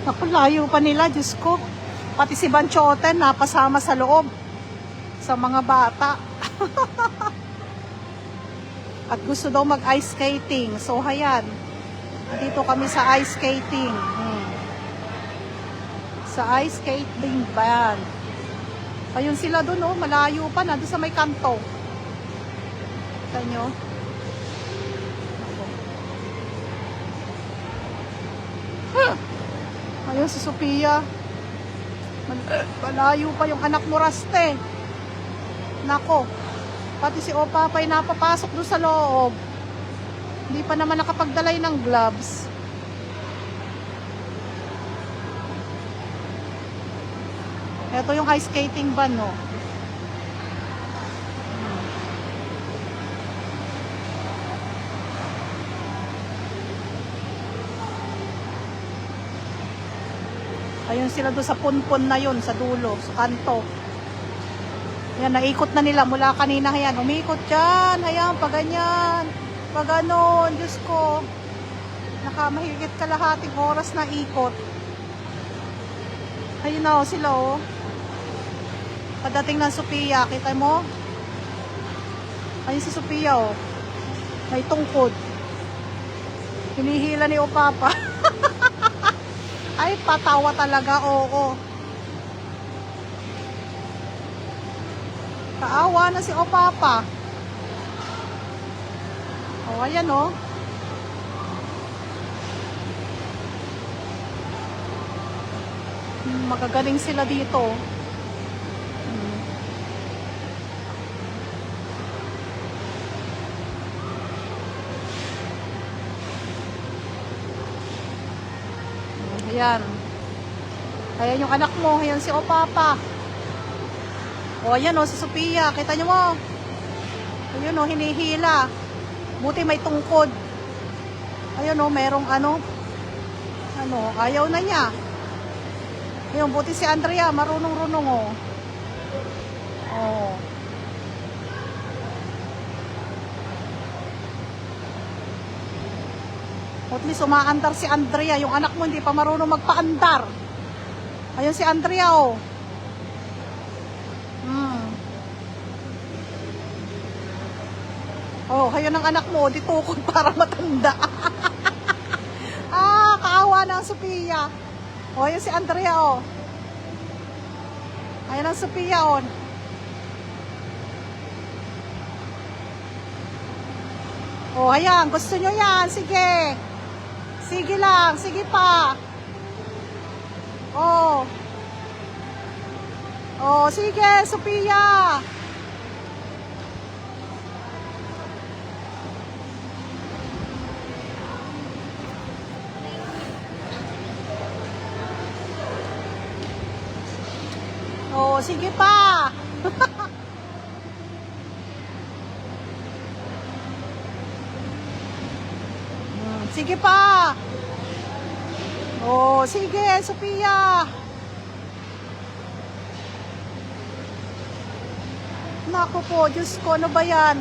Ako, layo pa nila, Diyos ko. Pati si Banchoten, napasama sa loob. Sa mga bata. At gusto daw mag-ice skating. So, hayan. Dito kami sa ice skating. Sa ice skating ba yan? Ayun sila dun, oh. Malayo pa na. Doon sa may kanto. Kita nyo? Ayun si Sophia. Malayo pa yung anak mo, Raste. Nako. Pati si Opapay napapasok doon sa loob. Hindi pa naman nakapagdalay ng gloves. Ito yung ice skating van, no. Ayun sila doon sa punpun na yun, sa dulo, sa kanto. Yan, naikot na nila mula kanina. Ayan, umikot dyan. Ayan, paganyan. Paganon, Diyos ko. Nakamahigit kalahating oras na ikot. Ayun na, sila, oh. Pagdating ng Sophia, kita mo? Ayun si Sophia, oh. May tungkod. Hinihila ni Opapa. Ay, patawa talaga, oo. Kaawa na si Opapa. O, ayan, oh. Magagaling sila dito. Ayan. Ayan yung anak mo. Ayan si Opapa. O, ayan, o, si Sophia. Kita nyo mo. Ayun, o, hinihila. Buti may tungkod. Ayun, o, merong ano, ayaw na niya. Ayun, buti si Andrea. Marunong-runong, o. O. At least umaandar si Andrea. Yung anak mo hindi pa marunong magpaandar. Ayun si Andrea, oh. Oh, ayun ang anak mo. Di tukod para matanda. Kaawa na ang Sophia. Oh, ayun si Andrea, oh. Ayun ang Sophia, oh. Oh, ayan. Gusto nyo yan. Sige. Sige lang. Sige pa. Oh. Oh, sige, Sophia. Oh, sige pa. Sige pa. Oh, sige, Sophia. Naku po, Diyos ko, ano ba yan?